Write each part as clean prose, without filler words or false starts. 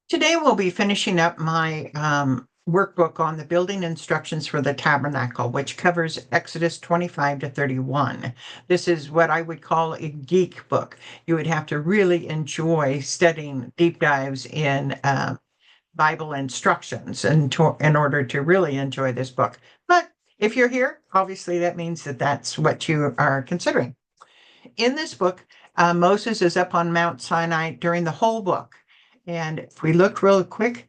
Today we'll be finishing up my workbook on the building instructions for the tabernacle, which covers Exodus 25 to 31. This is what I would call a geek book. You would have to really enjoy studying deep dives in Bible instructions in order to really enjoy this book. But if you're here, obviously that means that that's what you are considering. In this book, Moses is up on Mount Sinai during the whole book. And if we look real quick,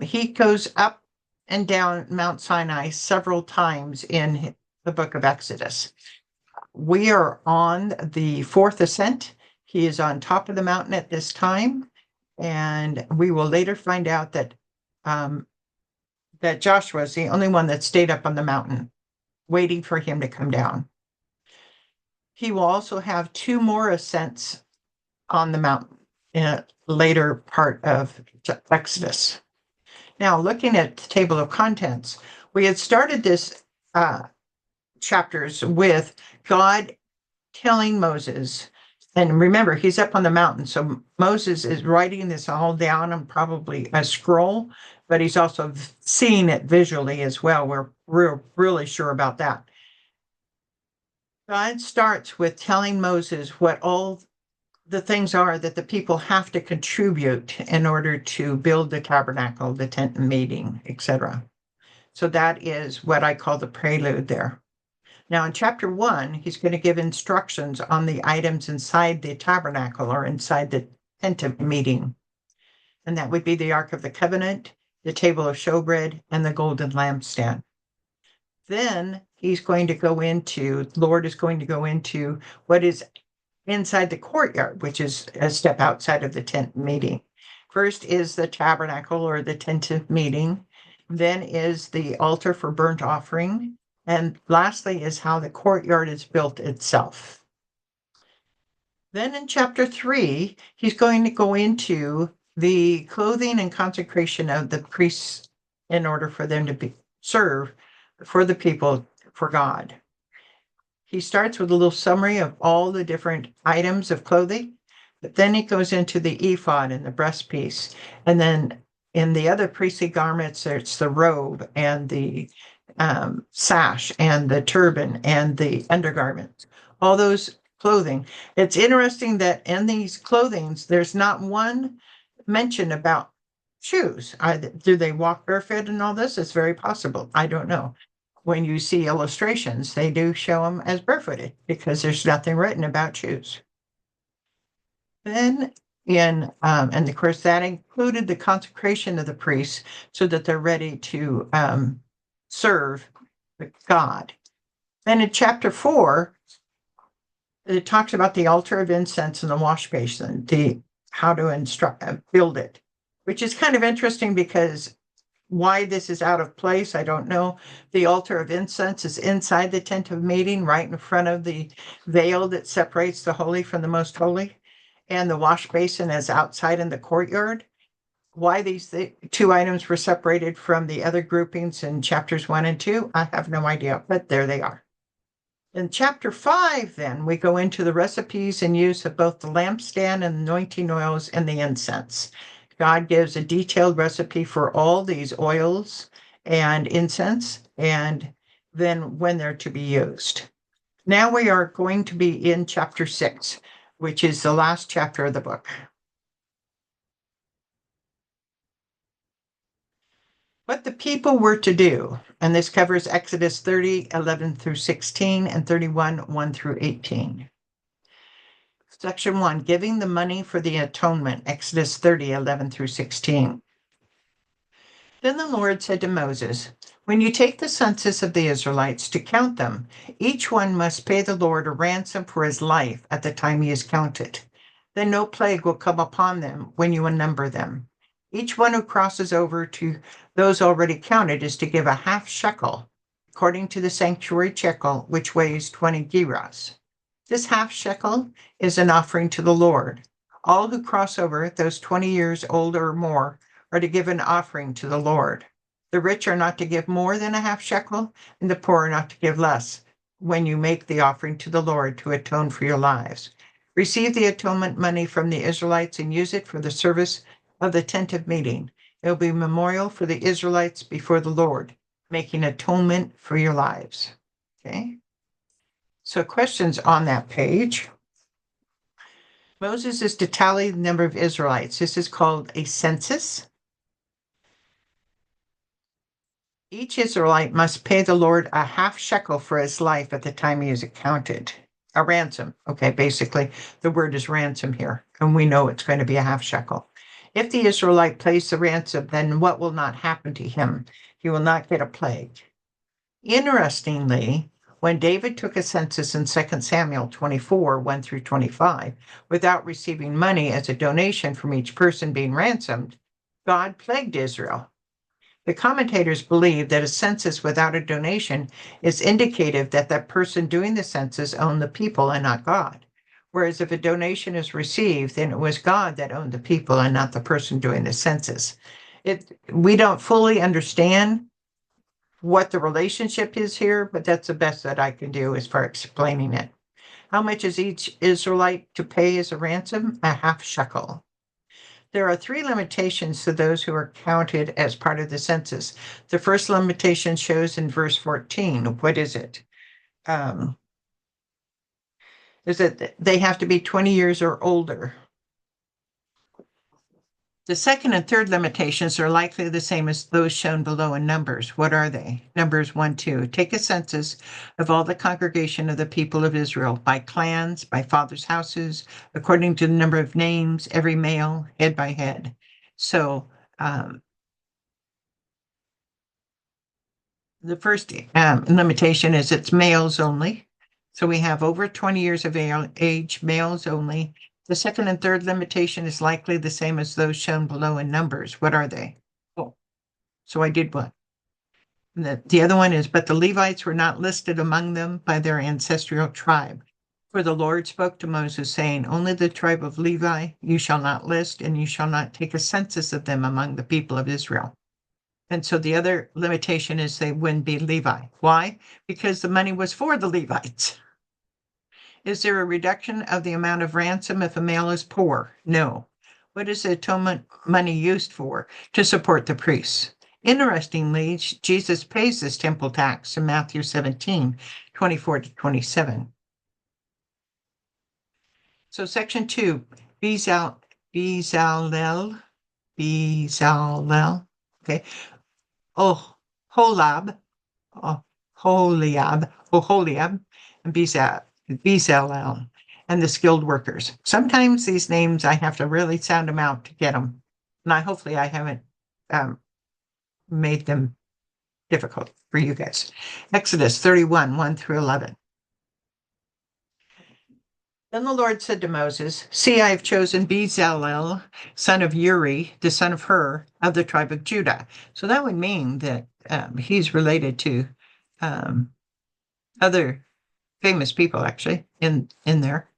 he goes up and down Mount Sinai several times in the book of Exodus. We are on the fourth ascent. He is on top of the mountain at this time. And we will later find out that that Joshua is the only one that stayed up on the mountain, waiting for him to come down. He will also have two more ascents on the mountain in a later part of Exodus. Now, looking at the table of contents, we had started this chapters with God telling Moses, and remember, he's up on the mountain, so Moses is writing this all down on probably a scroll, but he's also seeing it visually as well. We're really sure about that. God starts with telling Moses what all the things are that the people have to contribute in order to build the tabernacle, the tent meeting, etc. So that is what I call the prelude there. Now in chapter 1, he's going to give instructions on the items inside the tabernacle or inside the tent meeting. And that would be the Ark of the Covenant, the table of showbread, and the golden lampstand. Then he's going to go into, the Lord is going to go into what is inside the courtyard, which is a step outside of the tent meeting. First is the tabernacle or the tent of meeting. Then is the altar for burnt offering. And lastly is how the courtyard is built itself. Then in chapter 3, he's going to go into the clothing and consecration of the priests in order for them to serve for the people, for God. He starts with a little summary of all the different items of clothing, but then he goes into the ephod and the breastpiece. And then in the other priestly garments, it's the robe and the sash and the turban and the undergarments, all those clothing. It's interesting that in these clothings, there's not one mention about shoes. Do they walk barefoot and all this? It's very possible. I don't know. When you see illustrations, they do show them as barefooted because there's nothing written about shoes. Then and of course that included the consecration of the priests so that they're ready to serve God. Then in chapter 4, it talks about the altar of incense and the wash basin, how to build it, which is kind of interesting because why this is out of place, I don't know. The altar of incense is inside the tent of meeting, right in front of the veil that separates the holy from the most holy. And the wash basin is outside in the courtyard. Why these two items were separated from the other groupings in chapters 1 and 2, I have no idea, but there they are. In chapter 5, then, we go into the recipes and use of both the lampstand and anointing oils and the incense. God gives a detailed recipe for all these oils and incense, and then when they're to be used. Now we are going to be in chapter 6, which is the last chapter of the book. What the people were to do, and this covers Exodus 30, 11 through 16, and 31, 1 through 18. Section 1, giving the money for the atonement, Exodus 30, 11 through 16. Then the Lord said to Moses, when you take the census of the Israelites to count them, each one must pay the Lord a ransom for his life at the time he is counted. Then no plague will come upon them when you unnumber them. Each one who crosses over to those already counted is to give a half shekel, according to the sanctuary shekel, which weighs 20 gerahs. This half shekel is an offering to the Lord. All who cross over, those 20 years old or more, are to give an offering to the Lord. The rich are not to give more than a half shekel, and the poor are not to give less when you make the offering to the Lord to atone for your lives. Receive the atonement money from the Israelites and use it for the service of the tent of meeting. It will be a memorial for the Israelites before the Lord, making atonement for your lives. Okay. So questions on that page. Moses is to tally the number of Israelites. This is called a census. Each Israelite must pay the Lord a half shekel for his life at the time he is accounted. A ransom. Okay, basically, the word is ransom here, and we know it's going to be a half shekel. If the Israelite pays the ransom, then what will not happen to him? He will not get a plague. Interestingly, when David took a census in 2 Samuel 24, 1 through 25, without receiving money as a donation from each person being ransomed, God plagued Israel. The commentators believe that a census without a donation is indicative that that person doing the census owned the people and not God. Whereas if a donation is received, then it was God that owned the people and not the person doing the census. We don't fully understand what the relationship is here, but that's the best that I can do as far as explaining it. How much is each Israelite to pay as a ransom? A half shekel. There are 3 limitations to those who are counted as part of the census. The first limitation shows in verse 14. What is it? Is that they have to be 20 years or older. The second and third limitations are likely the same as those shown below in Numbers. What are they? Numbers 1, 2. Take a census of all the congregation of the people of Israel by clans, by fathers' houses, according to the number of names, every male, head by head. So the first limitation is it's males only. So we have over 20 years of age, males only. The second and third limitation is likely the same as those shown below in Numbers. What are they? Oh, so I did one. The other one is, but the Levites were not listed among them by their ancestral tribe. For the Lord spoke to Moses, saying, only the tribe of Levi you shall not list, and you shall not take a census of them among the people of Israel. And so the other limitation is they wouldn't be Levi. Why? Because the money was for the Levites. Is there a reduction of the amount of ransom if a male is poor? No. What is the atonement money used for? To support the priests. Interestingly, Jesus pays this temple tax in Matthew 17, 24 to 27. So section 2, Bezalel, okay. Oh, Holiab, and Bezalel, and the skilled workers. Sometimes these names I have to really sound them out to get them, and hopefully I haven't made them difficult for you guys. Exodus 31, 1 through 11. Then the Lord said to Moses, see, I have chosen Bezalel, son of Uri, the son of Hur, of the tribe of Judah. So that would mean that he's related to other famous people, actually, in there.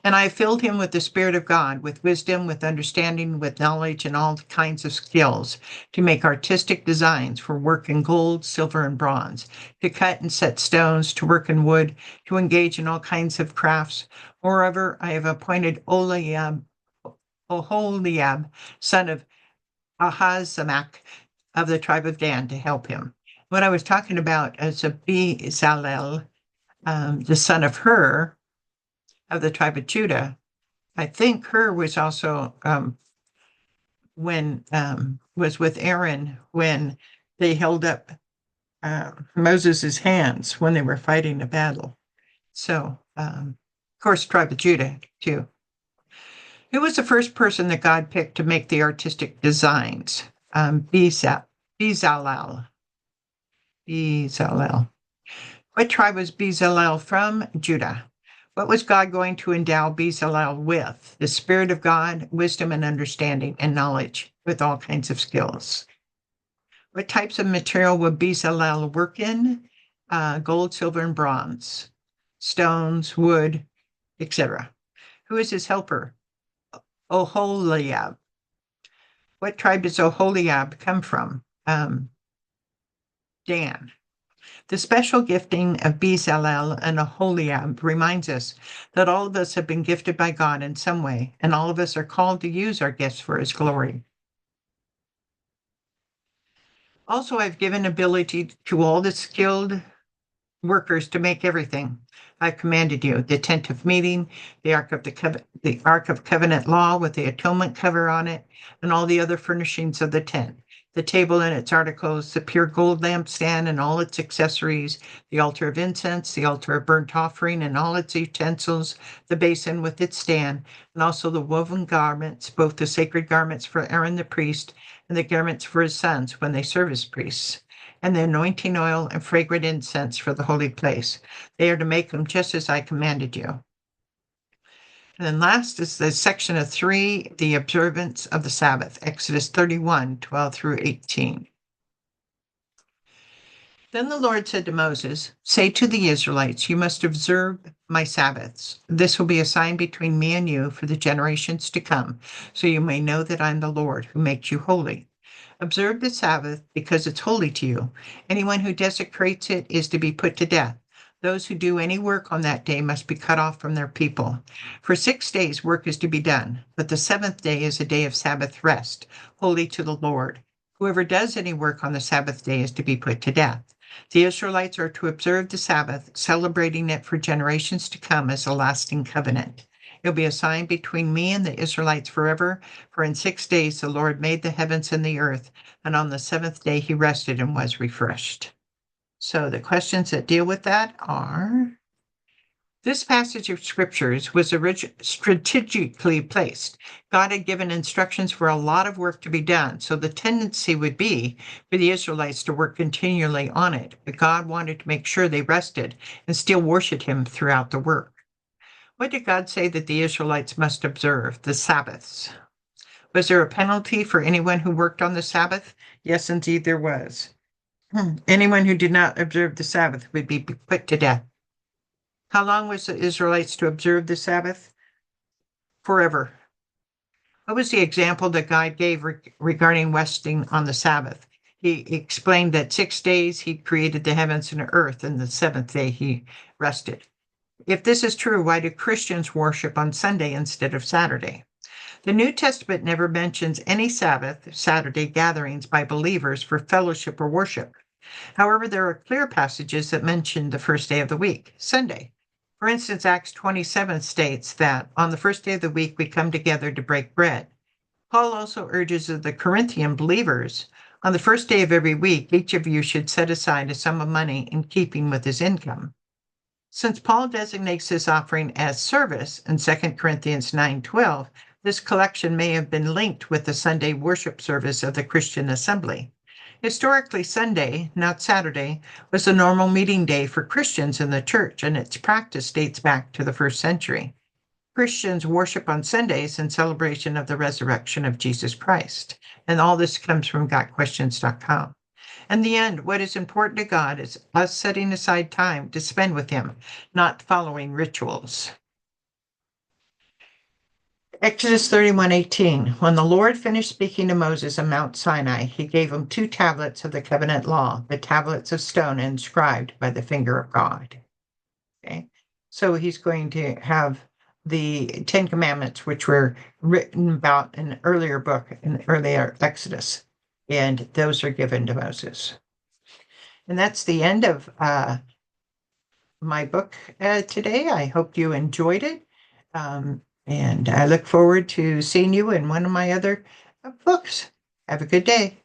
And I filled him with the Spirit of God, with wisdom, with understanding, with knowledge, and all kinds of skills to make artistic designs for work in gold, silver, and bronze, to cut and set stones, to work in wood, to engage in all kinds of crafts. Moreover, I have appointed Oholiab, son of Ahazamach, of the tribe of Dan, to help him. What I was talking about is a Bezalel, the son of Hur, of the tribe of Judah. I think Hur was also was with Aaron when they held up Moses's hands when they were fighting a battle. So, of course, tribe of Judah too. Who was the first person that God picked to make the artistic designs? Bezalel. What tribe was Bezalel from? Judah. What was God going to endow Bezalel with? The Spirit of God, wisdom and understanding and knowledge with all kinds of skills. What types of material would Bezalel work in? Gold, silver, and bronze, stones, wood, etc. Who is his helper? Oholiab. What tribe does Oholiab come from? Dan. The special gifting of Bezalel and Oholiab reminds us that all of us have been gifted by God in some way, and all of us are called to use our gifts for his glory. Also, I've given ability to all the skilled workers to make everything. I've commanded you the tent of meeting, the ark of covenant law with the atonement cover on it, and all the other furnishings of the tent. The table and its articles, the pure gold lampstand and all its accessories, the altar of incense, the altar of burnt offering and all its utensils, the basin with its stand, and also the woven garments, both the sacred garments for Aaron the priest and the garments for his sons when they serve as priests, and the anointing oil and fragrant incense for the holy place. They are to make them just as I commanded you. And then last is the section of 3, the observance of the Sabbath, Exodus 31, 12 through 18. Then the Lord said to Moses, say to the Israelites, you must observe my Sabbaths. This will be a sign between me and you for the generations to come, so you may know that I'm the Lord who makes you holy. Observe the Sabbath because it's holy to you. Anyone who desecrates it is to be put to death. Those who do any work on that day must be cut off from their people. For 6 days work is to be done, but the seventh day is a day of Sabbath rest, holy to the Lord. Whoever does any work on the Sabbath day is to be put to death. The Israelites are to observe the Sabbath, celebrating it for generations to come as a lasting covenant. It'll be a sign between me and the Israelites forever, for in 6 days the Lord made the heavens and the earth, and on the seventh day he rested and was refreshed. So the questions that deal with that are, this passage of scriptures was strategically placed. God had given instructions for a lot of work to be done, so the tendency would be for the Israelites to work continually on it, but God wanted to make sure they rested and still worshiped him throughout the work. What did God say that the Israelites must observe? The Sabbaths. Was there a penalty for anyone who worked on the Sabbath? Yes, indeed, there was. Anyone who did not observe the Sabbath would be put to death. How long was the Israelites to observe the Sabbath? Forever. What was the example that God gave regarding resting on the Sabbath? He explained that 6 days he created the heavens and the earth, and the seventh day he rested. If this is true, why do Christians worship on Sunday instead of Saturday? The New Testament never mentions any Sabbath, Saturday gatherings by believers for fellowship or worship. However, there are clear passages that mention the first day of the week, Sunday. For instance, Acts 27 states that on the first day of the week we come together to break bread. Paul also urges the Corinthian believers, on the first day of every week, each of you should set aside a sum of money in keeping with his income. Since Paul designates this offering as service in 2 Corinthians 9:12, this collection may have been linked with the Sunday worship service of the Christian assembly. Historically, Sunday, not Saturday, was the normal meeting day for Christians in the church, and its practice dates back to the first century. Christians worship on Sundays in celebration of the resurrection of Jesus Christ. And all this comes from gotquestions.com. In the end, what is important to God is us setting aside time to spend with him, not following rituals. Exodus 31:18. When the Lord finished speaking to Moses on Mount Sinai, he gave him 2 tablets of the covenant law, the tablets of stone inscribed by the finger of God. Okay. So he's going to have the 10 Commandments, which were written about in an earlier book, in earlier Exodus, and those are given to Moses. And that's the end of my book today. I hope you enjoyed it. And I look forward to seeing you in one of my other books. Have a good day.